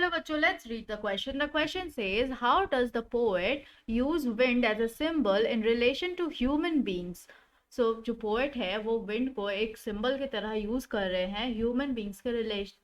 चलो बच्चों, let's read the question. The question says, how does the poet use wind as a symbol in relation to human beings? So जो poet है वो wind को एक symbol की तरह यूज कर रहे हैं ह्यूमन बींग्स के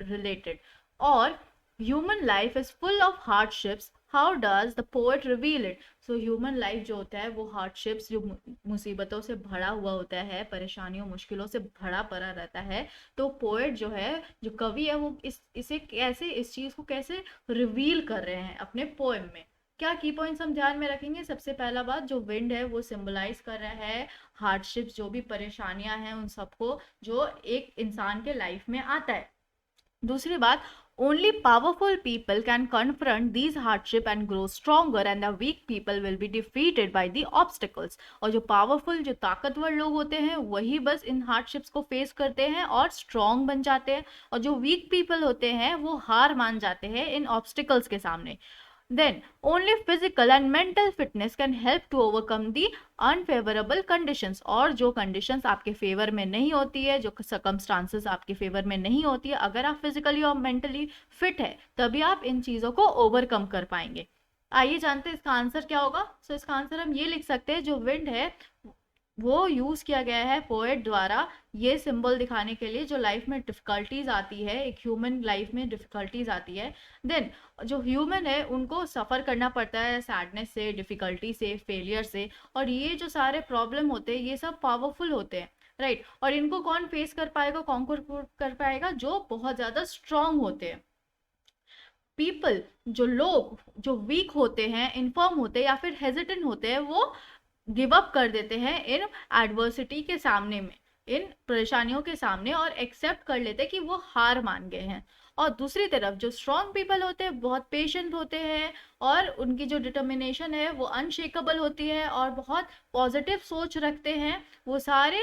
रिलेटेड. और human life is full of hardships, how does the poet reveal it? So human life जो होता है वो हार्डशिप्स, जो मुसीबतों से भरा हुआ होता है, परेशानियों मुश्किलों से भरा पड़ा रहता है. तो पोएट जो है, जो कवि है, वो इसे कैसे, इस चीज को कैसे रिवील कर रहे हैं अपने पोएम में. क्या की पॉइंट्स हम ध्यान में रखेंगे? सबसे पहला बात, जो विंड है वो सिंबलाइज कर रहा है हार्डशिप्स, जो भी परेशानियां हैं उन सबको जो एक इंसान के लाइफ में आता है. दूसरी बात, only powerful people can confront these hardship and grow stronger, and the weak people will be defeated by the obstacles. और जो पावरफुल, जो ताकतवर लोग होते हैं वही बस इन हार्डशिप्स को फेस करते हैं और स्ट्रॉन्ग बन जाते हैं, और जो वीक पीपल होते हैं वो हार मान जाते हैं इन ऑब्स्टिकल्स के सामने. Then only physical and mental fitness can help to overcome the unfavorable conditions. और जो conditions आपके फेवर में नहीं होती है, जो circumstances आपके फेवर में नहीं होती है, अगर आप फिजिकली और मेंटली फिट है तभी आप इन चीजों को ओवरकम कर पाएंगे. आइए जानते हैं इसका आंसर क्या होगा. सो इसका आंसर हम ये लिख सकते हैं, जो विंड है वो यूज किया गया है पोएट द्वारा ये सिंबल दिखाने के लिए जो लाइफ में डिफिकल्टीज आती है, एक ह्यूमन लाइफ में डिफिकल्टीज आती है. देन जो ह्यूमन है उनको सफर करना पड़ता है सैडनेस से, डिफिकल्टी से, फेलियर से, और ये जो सारे प्रॉब्लम होते हैं ये सब पावरफुल होते हैं, राइट. और इनको कौन फेस कर पाएगा, कॉन्कर कर पाएगा? जो बहुत ज्यादा स्ट्रांग होते हैं. पीपल, जो लोग जो वीक होते हैं, इन्फॉर्म होते हैं या फिर हेजिटेंट होते हैं, वो गिव अप कर देते हैं इन एडवर्सिटी के सामने में, इन परेशानियों के सामने, और एक्सेप्ट कर लेते हैं कि वो हार मान गए हैं. और दूसरी तरफ जो स्ट्रॉन्ग पीपल होते हैं बहुत पेशेंट होते हैं, और उनकी जो डिटर्मिनेशन है वो अनशेकेबल होती है, और बहुत पॉजिटिव सोच रखते हैं. वो सारे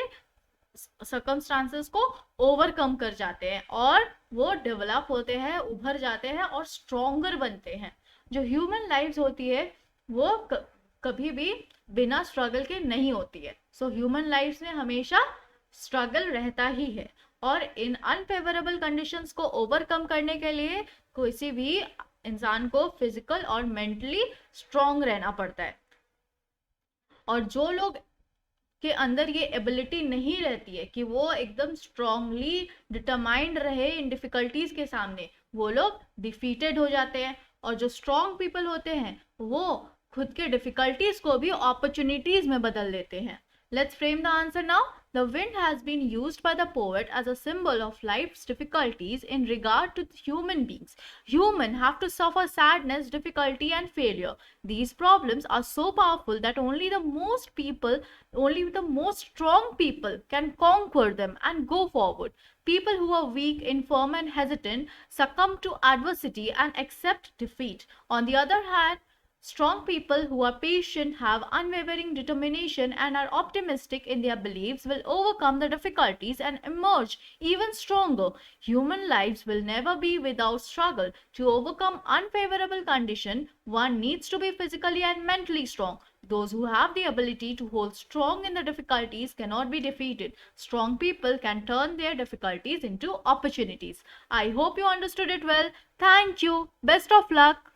सर्कमस्टांसेस को ओवरकम कर जाते हैं और वो डेवलप होते हैं, उभर जाते हैं और स्ट्रॉन्गर बनते हैं. जो ह्यूमन लाइफ होती है वो कभी भी बिना स्ट्रगल के नहीं होती है. सो ह्यूमन लाइफ में हमेशा स्ट्रगल रहता ही है, और इन अनफेवरेबल कंडीशंस को ओवरकम करने के लिए किसी भी इंसान को फिजिकल और मेंटली स्ट्रॉन्ग रहना पड़ता है. और जो लोग के अंदर ये एबिलिटी नहीं रहती है कि वो एकदम स्ट्रांगली डिटरमाइंड रहे इन डिफिकल्टीज के सामने, वो लोग डिफीटेड हो जाते हैं. और जो स्ट्रांग पीपल होते हैं वो खुद के डिफिकल्टीज को भी अपॉर्चुनिटीज में बदल देते हैं. Let's frame the answer now. The wind has been used by the poet as a symbol of life's difficulties in regard to human beings. Humans have to suffer sadness, difficulty, and failure. These problems are so powerful that only the most strong people can conquer them and go forward. People who are weak, infirm, and hesitant succumb to adversity and accept defeat. On the other hand, strong people who are patient, have unwavering determination, and are optimistic in their beliefs will overcome the difficulties and emerge even stronger. Human lives will never be without struggle. To overcome unfavorable conditions, one needs to be physically and mentally strong. Those who have the ability to hold strong in the difficulties cannot be defeated. Strong people can turn their difficulties into opportunities. I hope you understood it well. Thank you. Best of luck.